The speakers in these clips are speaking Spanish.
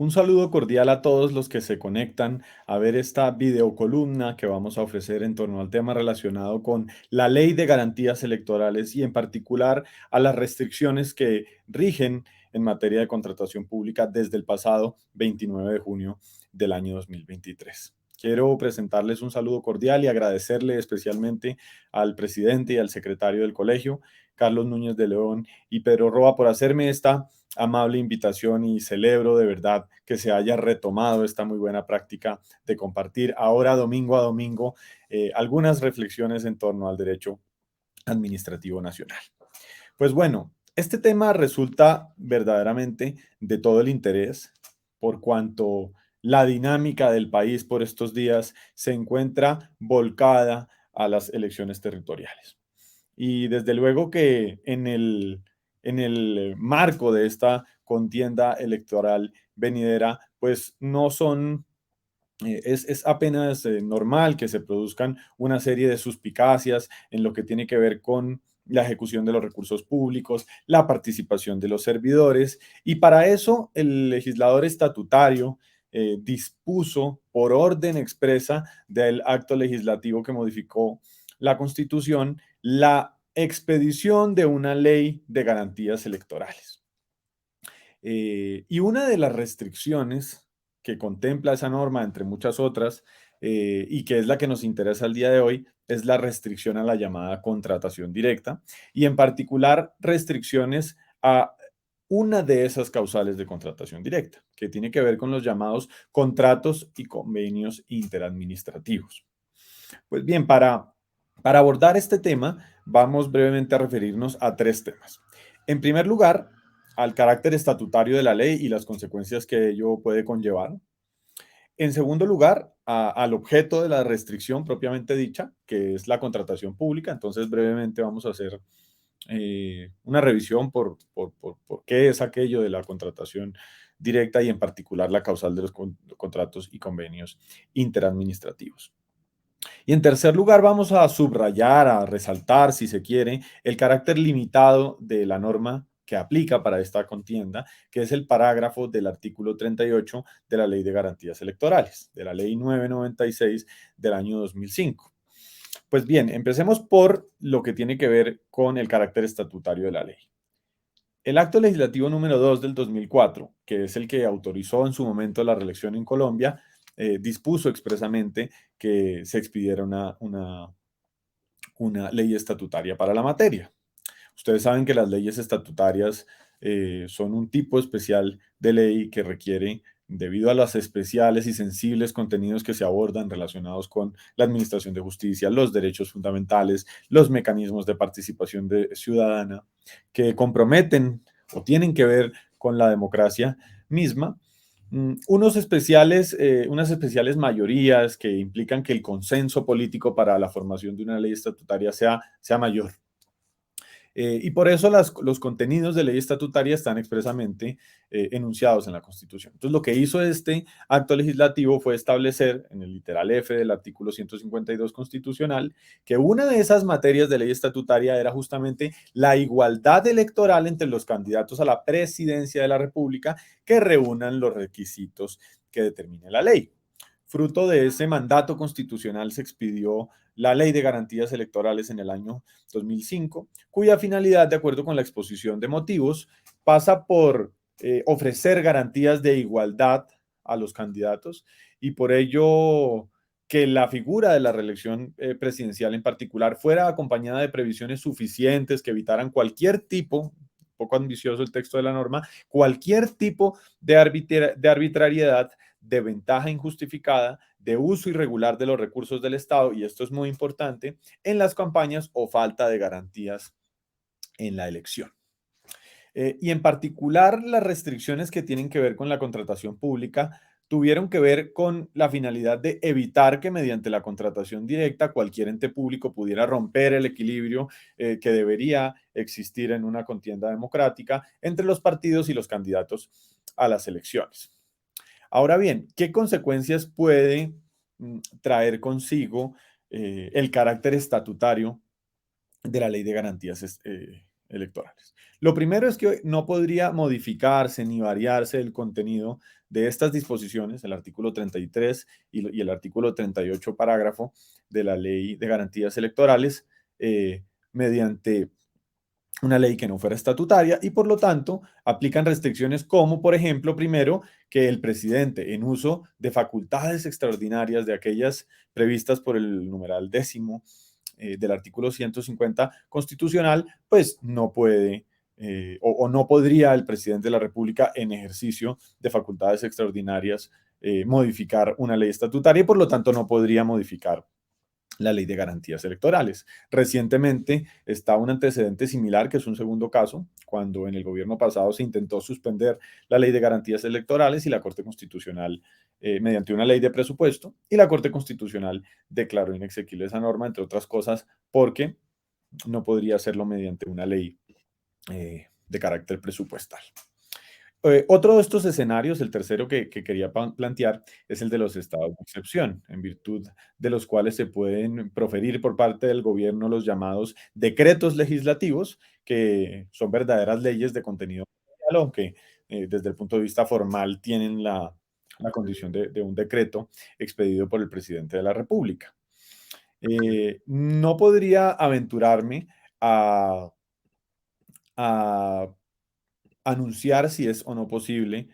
Un saludo cordial a todos los que se conectan a ver esta videocolumna que vamos a ofrecer en torno al tema relacionado con la Ley de Garantías Electorales y en particular a las restricciones que rigen en materia de contratación pública desde el pasado 29 de junio del año 2023. Quiero presentarles un saludo cordial y agradecerle especialmente al presidente y al secretario del colegio, Carlos Núñez de León y Pedro Roa, por hacerme esta amable invitación y celebro de verdad que se haya retomado esta muy buena práctica de compartir ahora domingo a domingo algunas reflexiones en torno al derecho administrativo nacional. Pues bueno, este tema resulta verdaderamente de todo el interés por cuanto la dinámica del país por estos días se encuentra volcada a las elecciones territoriales. Y desde luego que en el marco de esta contienda electoral venidera, pues no son, es apenas normal que se produzcan una serie de suspicacias en lo que tiene que ver con la ejecución de los recursos públicos, la participación de los servidores, y para eso el legislador estatutario dispuso por orden expresa del acto legislativo que modificó la Constitución la expedición de una ley de garantías electorales. Y una de las restricciones que contempla esa norma, entre muchas otras, y que es la que nos interesa el día de hoy, es la restricción a la llamada contratación directa, y en particular restricciones a una de esas causales de contratación directa, que tiene que ver con los llamados contratos y convenios interadministrativos. Pues bien, para abordar este tema, vamos brevemente a referirnos a tres temas. En primer lugar, al carácter estatutario de la ley y las consecuencias que ello puede conllevar. En segundo lugar, al objeto de la restricción propiamente dicha, que es la contratación pública. Entonces, brevemente vamos a hacer una revisión por qué es aquello de la contratación directa y en particular la causal de los contratos y convenios interadministrativos. Y en tercer lugar, vamos a subrayar, a resaltar, si se quiere, el carácter limitado de la norma que aplica para esta contienda, que es el parágrafo del artículo 38 de la Ley de Garantías Electorales, de la Ley 996 del año 2005. Pues bien, empecemos por lo que tiene que ver con el carácter estatutario de la ley. El acto legislativo número 2 del 2004, que es el que autorizó en su momento la reelección en Colombia, dispuso expresamente que se expidiera una ley estatutaria para la materia. Ustedes saben que las leyes estatutarias son un tipo especial de ley que requiere, debido a los especiales y sensibles contenidos que se abordan relacionados con la administración de justicia, los derechos fundamentales, los mecanismos de participación ciudadana, que comprometen o tienen que ver con la democracia misma, unas especiales mayorías que implican que el consenso político para la formación de una ley estatutaria sea mayor. Y por eso los contenidos de ley estatutaria están expresamente enunciados en la Constitución. Entonces, lo que hizo este acto legislativo fue establecer en el literal F del artículo 152 constitucional que una de esas materias de ley estatutaria era justamente la igualdad electoral entre los candidatos a la presidencia de la República que reúnan los requisitos que determine la ley. Fruto de ese mandato constitucional se expidió la Ley de Garantías Electorales en el año 2005, cuya finalidad, de acuerdo con la exposición de motivos, pasa por ofrecer garantías de igualdad a los candidatos y por ello que la figura de la reelección presidencial en particular fuera acompañada de previsiones suficientes que evitaran cualquier tipo, poco ambicioso el texto de la norma, cualquier tipo de arbitrariedad, de ventaja injustificada, de uso irregular de los recursos del Estado, y esto es muy importante, en las campañas o falta de garantías en la elección. Y en particular, las restricciones que tienen que ver con la contratación pública tuvieron que ver con la finalidad de evitar que mediante la contratación directa cualquier ente público pudiera romper el equilibrio que debería existir en una contienda democrática entre los partidos y los candidatos a las elecciones. Ahora bien, ¿qué consecuencias puede traer consigo el carácter estatutario de la Ley de Garantías electorales. Lo primero es que no podría modificarse ni variarse el contenido de estas disposiciones, el artículo 33 y el artículo 38, parágrafo de la Ley de Garantías Electorales, mediante una ley que no fuera estatutaria y por lo tanto aplican restricciones como, por ejemplo, primero, que el presidente en uso de facultades extraordinarias de aquellas previstas por el numeral décimo del artículo 150 constitucional, pues no puede o no podría el presidente de la República en ejercicio de facultades extraordinarias modificar una ley estatutaria y por lo tanto no podría modificar la ley de garantías electorales. Recientemente está un antecedente similar, que es un segundo caso, cuando en el gobierno pasado se intentó suspender la ley de garantías electorales y la Corte Constitucional, mediante una ley de presupuesto, y la Corte Constitucional declaró inexequible esa norma, entre otras cosas, porque no podría hacerlo mediante una ley de carácter presupuestal. Otro de estos escenarios, el tercero que quería plantear, es el de los estados de excepción, en virtud de los cuales se pueden proferir por parte del gobierno los llamados decretos legislativos, que son verdaderas leyes de contenido mundial, aunque desde el punto de vista formal tienen la condición de un decreto expedido por el presidente de la República. No podría aventurarme a anunciar si es o no posible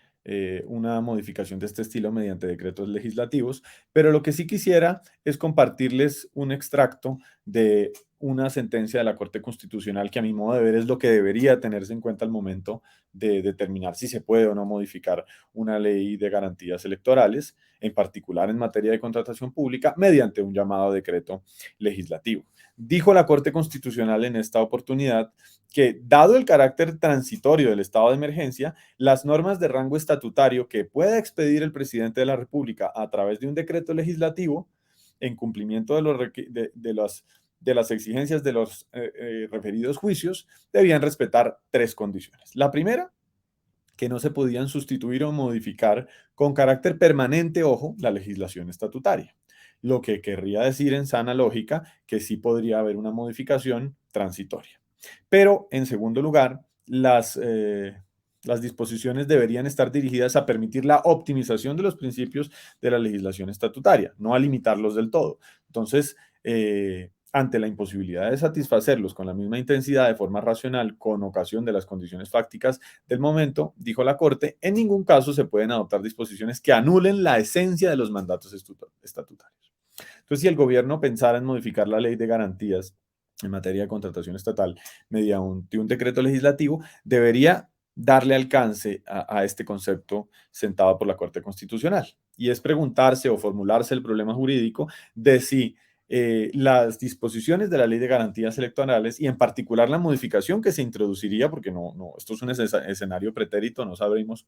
una modificación de este estilo mediante decretos legislativos, pero lo que sí quisiera es compartirles un extracto de una sentencia de la Corte Constitucional que a mi modo de ver es lo que debería tenerse en cuenta al momento de determinar si se puede o no modificar una ley de garantías electorales, en particular en materia de contratación pública, mediante un llamado decreto legislativo. Dijo la Corte Constitucional en esta oportunidad que, dado el carácter transitorio del estado de emergencia, las normas de rango estatutario que pueda expedir el presidente de la República a través de un decreto legislativo, en cumplimiento de las exigencias de los referidos juicios, debían respetar tres condiciones. La primera, que no se podían sustituir o modificar con carácter permanente, ojo, la legislación estatutaria. Lo que querría decir en sana lógica que sí podría haber una modificación transitoria. Pero, en segundo lugar, las disposiciones deberían estar dirigidas a permitir la optimización de los principios de la legislación estatutaria, no a limitarlos del todo. Entonces, ante la imposibilidad de satisfacerlos con la misma intensidad de forma racional con ocasión de las condiciones fácticas del momento, dijo la Corte, en ningún caso se pueden adoptar disposiciones que anulen la esencia de los mandatos estatutarios. Entonces, si el gobierno pensara en modificar la ley de garantías en materia de contratación estatal mediante un decreto legislativo, debería darle alcance a este concepto sentado por la Corte Constitucional. Y es preguntarse o formularse el problema jurídico de si las disposiciones de la Ley de Garantías Electorales y en particular la modificación que se introduciría, porque esto es un escenario pretérito, no sabemos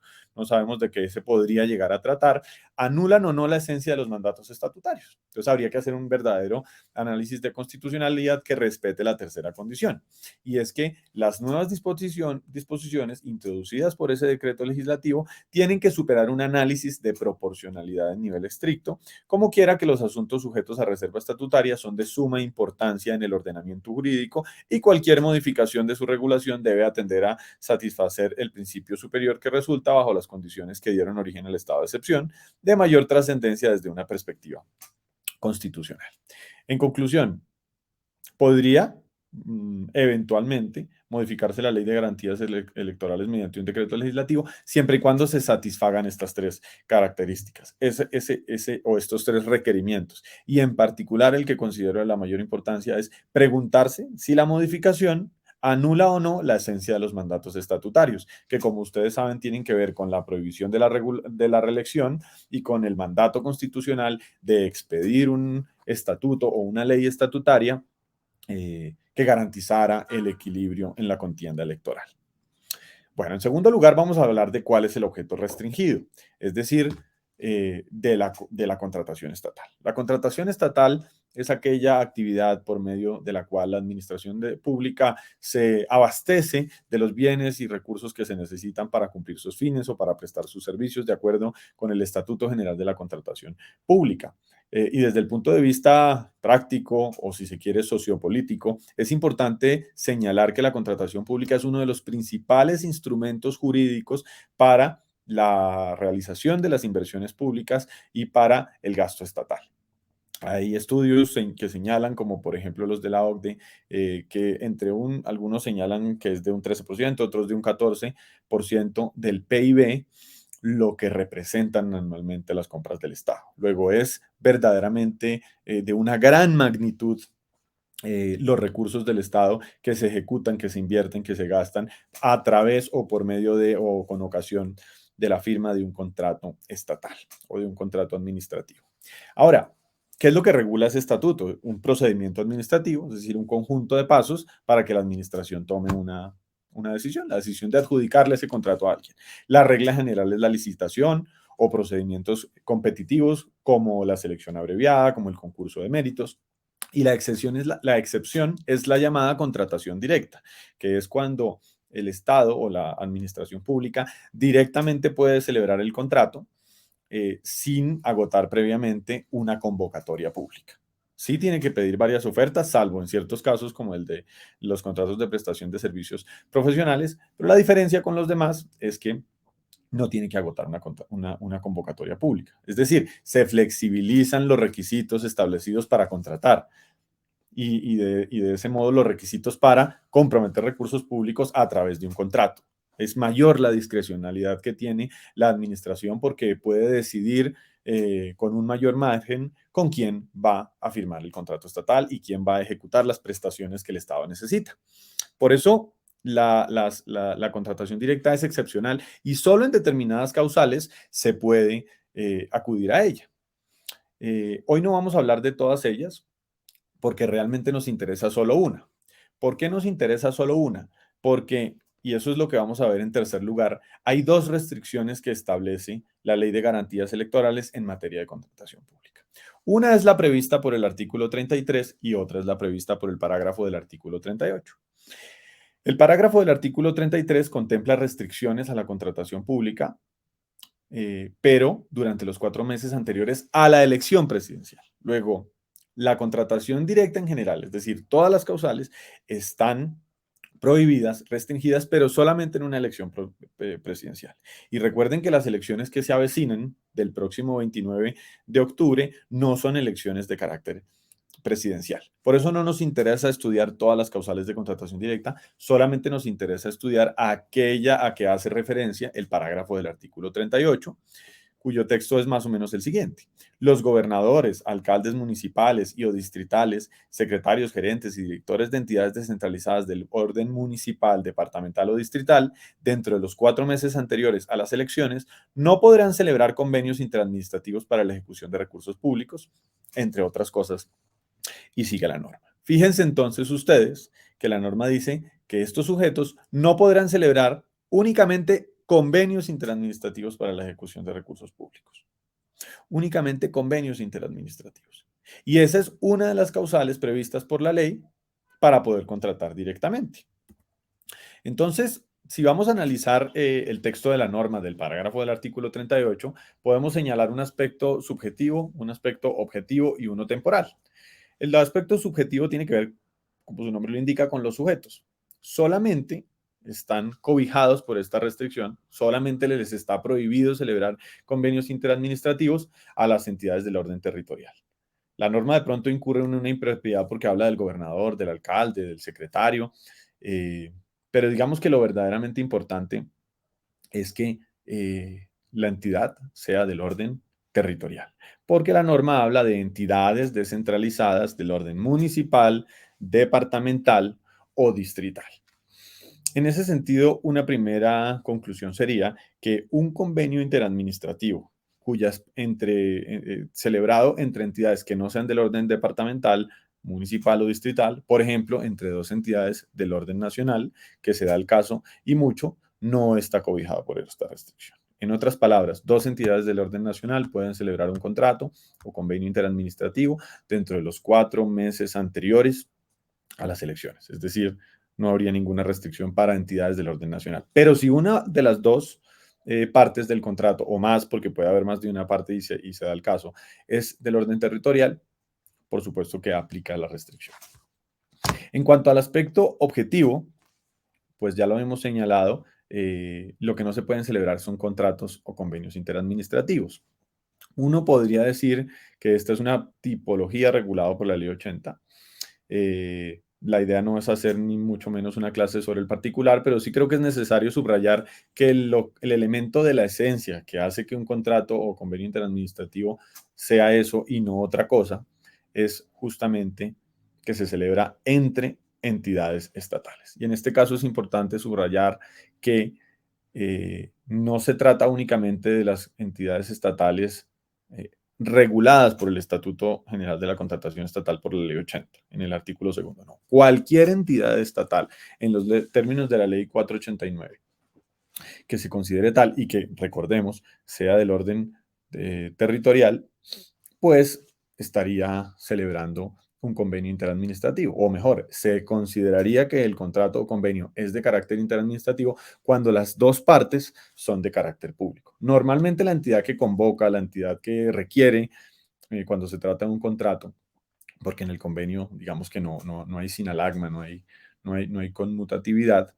de qué se podría llegar a tratar, anulan o no la esencia de los mandatos estatutarios. Entonces habría que hacer un verdadero análisis de constitucionalidad que respete la tercera condición, y es que las nuevas disposiciones introducidas por ese decreto legislativo tienen que superar un análisis de proporcionalidad en nivel estricto, como quiera que los asuntos sujetos a reserva estatutaria son de suma importancia en el ordenamiento jurídico y cualquier modificación de su regulación debe atender a satisfacer el principio superior que resulta bajo las condiciones que dieron origen al estado de excepción, de mayor trascendencia desde una perspectiva constitucional. En conclusión, podría eventualmente modificarse la ley de garantías electorales mediante un decreto legislativo, siempre y cuando se satisfagan estas tres características, o estos tres requerimientos. Y en particular, el que considero de la mayor importancia es preguntarse si la modificación anula o no la esencia de los mandatos estatutarios, que como ustedes saben tienen que ver con la prohibición de la reelección y con el mandato constitucional de expedir un estatuto o una ley estatutaria que garantizara el equilibrio en la contienda electoral. Bueno, en segundo lugar vamos a hablar de cuál es el objeto restringido, es decir, de la contratación estatal. La contratación estatal es aquella actividad por medio de la cual la administración pública se abastece de los bienes y recursos que se necesitan para cumplir sus fines o para prestar sus servicios de acuerdo con el Estatuto General de la Contratación Pública. Y desde el punto de vista práctico o si se quiere sociopolítico, es importante señalar que la contratación pública es uno de los principales instrumentos jurídicos para la realización de las inversiones públicas y para el gasto estatal. Hay estudios que señalan, como por ejemplo los de la OCDE, que algunos señalan que es de un 13%, otros de un 14% del PIB, lo que representan anualmente las compras del Estado. Luego es verdaderamente de una gran magnitud los recursos del Estado que se ejecutan, que se invierten, que se gastan a través o por medio de o con ocasión de la firma de un contrato estatal o de un contrato administrativo. Ahora, ¿qué es lo que regula ese estatuto? Un procedimiento administrativo, es decir, un conjunto de pasos para que la administración tome una decisión, la decisión de adjudicarle ese contrato a alguien. La regla general es la licitación o procedimientos competitivos como la selección abreviada, como el concurso de méritos. Y la excepción es la llamada contratación directa, que es cuando el Estado o la administración pública directamente puede celebrar el contrato sin agotar previamente una convocatoria pública. Sí tiene que pedir varias ofertas, salvo en ciertos casos como el de los contratos de prestación de servicios profesionales, pero la diferencia con los demás es que no tiene que agotar una convocatoria pública. Es decir, se flexibilizan los requisitos establecidos para contratar y de ese modo los requisitos para comprometer recursos públicos a través de un contrato. Es mayor la discrecionalidad que tiene la administración porque puede decidir con un mayor margen con quién va a firmar el contrato estatal y quién va a ejecutar las prestaciones que el Estado necesita. Por eso la contratación directa es excepcional y solo en determinadas causales se puede acudir a ella. Hoy no vamos a hablar de todas ellas, porque realmente nos interesa solo una. ¿Por qué nos interesa solo una? Porque, y eso es lo que vamos a ver en tercer lugar, hay dos restricciones que establece la Ley de Garantías Electorales en materia de contratación pública. Una es la prevista por el artículo 33 y otra es la prevista por el parágrafo del artículo 38. El parágrafo del artículo 33 contempla restricciones a la contratación pública, pero durante los 4 meses anteriores a la elección presidencial. Luego, la contratación directa en general, es decir, todas las causales, están prohibidas, restringidas, pero solamente en una elección presidencial. Y recuerden que las elecciones que se avecinan del próximo 29 de octubre no son elecciones de carácter presidencial. Por eso no nos interesa estudiar todas las causales de contratación directa, solamente nos interesa estudiar aquella a que hace referencia el parágrafo del artículo 38, cuyo texto es más o menos el siguiente. Los gobernadores, alcaldes municipales y o distritales, secretarios, gerentes y directores de entidades descentralizadas del orden municipal, departamental o distrital, dentro de los 4 meses anteriores a las elecciones, no podrán celebrar convenios interadministrativos para la ejecución de recursos públicos, entre otras cosas, y sigue la norma. Fíjense entonces ustedes que la norma dice que estos sujetos no podrán celebrar únicamente convenios interadministrativos para la ejecución de recursos públicos. Únicamente convenios interadministrativos. Y esa es una de las causales previstas por la ley para poder contratar directamente. Entonces, si vamos a analizar el texto de la norma del parágrafo del artículo 38, podemos señalar un aspecto subjetivo, un aspecto objetivo y uno temporal. El aspecto subjetivo tiene que ver, como su nombre lo indica, con los sujetos. Solamente están cobijados por esta restricción, solamente les está prohibido celebrar convenios interadministrativos a las entidades del orden territorial. La norma de pronto incurre en una impropiedad porque habla del gobernador, del alcalde, del secretario, pero digamos que lo verdaderamente importante es que la entidad sea del orden territorial, porque la norma habla de entidades descentralizadas del orden municipal, departamental o distrital. En ese sentido, una primera conclusión sería que un convenio interadministrativo celebrado entre entidades que no sean del orden departamental, municipal o distrital, por ejemplo, entre dos entidades del orden nacional, que se da el caso y mucho, no está cobijado por esta restricción. En otras palabras, dos entidades del orden nacional pueden celebrar un contrato o convenio interadministrativo dentro de los 4 meses anteriores a las elecciones. Es decir, no habría ninguna restricción para entidades del orden nacional. Pero si una de las dos partes del contrato o más, porque puede haber más de una parte y se da el caso, es del orden territorial, por supuesto que aplica la restricción. En cuanto al aspecto objetivo, pues ya lo hemos señalado, lo que no se pueden celebrar son contratos o convenios interadministrativos. Uno podría decir que esta es una tipología regulada por la Ley 80. La idea no es hacer ni mucho menos una clase sobre el particular, pero sí creo que es necesario subrayar que el elemento de la esencia que hace que un contrato o convenio interadministrativo sea eso y no otra cosa, es justamente que se celebra entre entidades estatales. Y en este caso es importante subrayar que no se trata únicamente de las entidades estatales reguladas por el Estatuto General de la Contratación Estatal por la Ley 80, en el artículo segundo. No. Cualquier entidad estatal, en los términos de la Ley 489, que se considere tal y que, recordemos, sea del orden territorial, pues estaría celebrando un convenio interadministrativo, o mejor, se consideraría que el contrato o convenio es de carácter interadministrativo cuando las dos partes son de carácter público. Normalmente la entidad que convoca, la entidad que requiere, cuando se trata de un contrato, porque en el convenio, digamos que no hay sinalagma, no hay conmutatividad,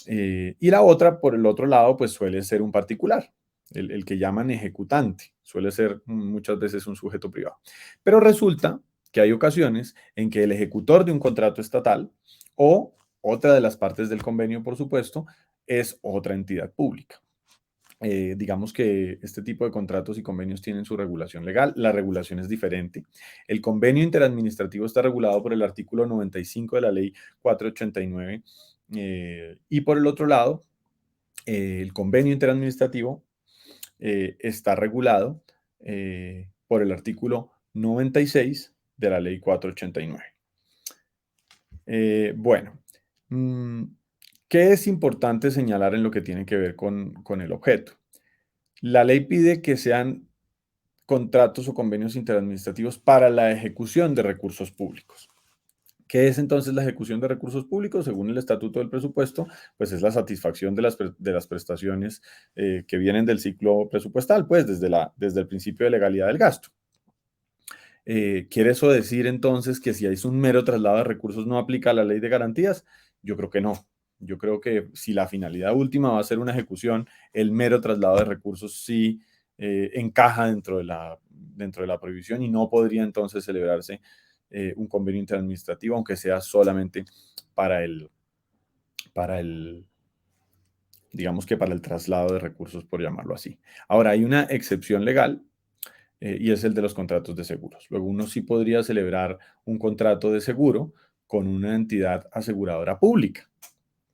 y la otra, por el otro lado, pues suele ser un particular, el que llaman ejecutante, suele ser muchas veces un sujeto privado. Pero resulta que hay ocasiones en que el ejecutor de un contrato estatal o otra de las partes del convenio, por supuesto, es otra entidad pública. Digamos que este tipo de contratos y convenios tienen su regulación legal. La regulación es diferente. El convenio interadministrativo está regulado por el artículo 95 de la ley 489. Y por el otro lado, el convenio interadministrativo está regulado por el artículo 96 de la ley 489. Bueno, mm, ¿qué es importante señalar en lo que tiene que ver con el objeto? La ley pide que sean contratos o convenios interadministrativos para la ejecución de recursos públicos. ¿Qué es entonces la ejecución de recursos públicos? Según el Estatuto del Presupuesto, pues es la satisfacción de las prestaciones que vienen del ciclo presupuestal, pues desde el principio de legalidad del gasto. ¿Quiere eso decir entonces que si hay un mero traslado de recursos no aplica la ley de garantías? Yo creo que no. Yo creo que si la finalidad última va a ser una ejecución, el mero traslado de recursos sí encaja dentro de la prohibición y no podría entonces celebrarse un convenio interadministrativo, aunque sea solamente para para el, digamos que para el traslado de recursos, por llamarlo así. Ahora, hay una excepción legal y es el de los contratos de seguros. Luego, uno sí podría celebrar un contrato de seguro con una entidad aseguradora pública,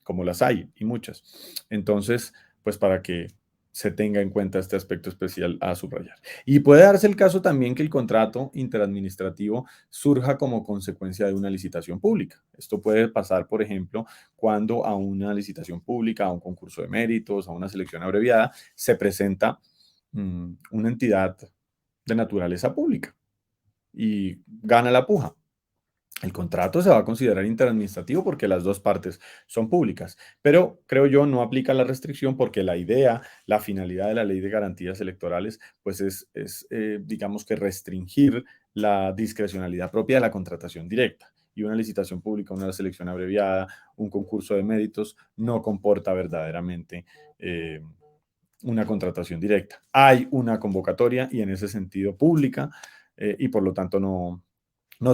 como las hay y muchas. Entonces, pues para que se tenga en cuenta este aspecto especial a subrayar. Y puede darse el caso también que el contrato interadministrativo surja como consecuencia de una licitación pública. Esto puede pasar, por ejemplo, cuando a una licitación pública, a un concurso de méritos, a una selección abreviada, se presenta una entidad de naturaleza pública y gana la puja. El contrato se va a considerar interadministrativo porque las dos partes son públicas, pero creo yo no aplica la restricción porque la idea, la finalidad de la ley de garantías electorales, pues digamos que restringir la discrecionalidad propia de la contratación directa. Y una licitación pública, una selección abreviada, un concurso de méritos, no comporta verdaderamente una contratación directa. Hay una convocatoria y en ese sentido pública y por lo tanto no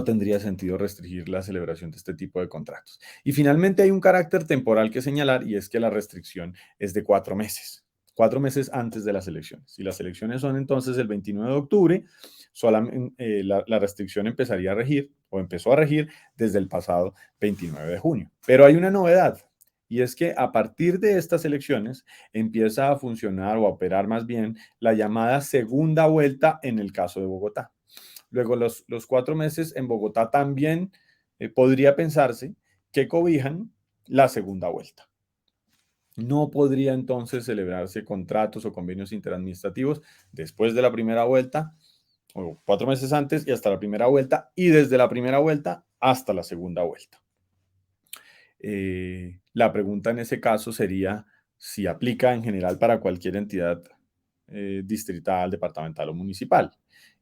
tendría sentido restringir la celebración de este tipo de contratos. Y finalmente hay un carácter temporal que señalar y es que la restricción es de 4 meses. 4 meses antes de las elecciones. Si las elecciones son entonces el 29 de octubre, solamente, la restricción empezaría a regir o empezó a regir desde el pasado 29 de junio. Pero hay una novedad y es que a partir de estas elecciones empieza a funcionar o a operar más bien la llamada segunda vuelta en el caso de Bogotá. Luego, los 4 meses en Bogotá también podría pensarse que cobijan la segunda vuelta. No podría entonces celebrarse contratos o convenios interadministrativos después de la primera vuelta o 4 meses antes y hasta la primera vuelta y desde la primera vuelta hasta la segunda vuelta. La pregunta en ese caso sería si aplica en general para cualquier entidad distrital, departamental o municipal.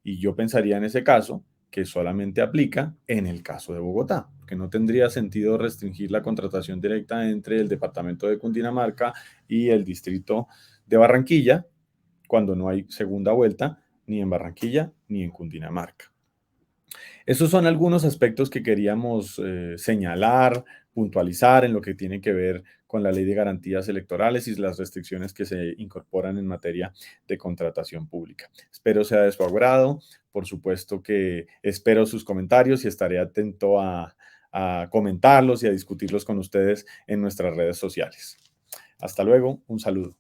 Y yo pensaría en ese caso que solamente aplica en el caso de Bogotá, que no tendría sentido restringir la contratación directa entre el departamento de Cundinamarca y el distrito de Barranquilla, cuando no hay segunda vuelta ni en Barranquilla ni en Cundinamarca. Esos son algunos aspectos que queríamos señalar, puntualizar en lo que tiene que ver con la Ley de Garantías Electorales y las restricciones que se incorporan en materia de contratación pública. Espero sea de su agrado. Por supuesto que espero sus comentarios y estaré atento a comentarlos y a discutirlos con ustedes en nuestras redes sociales. Hasta luego, un saludo.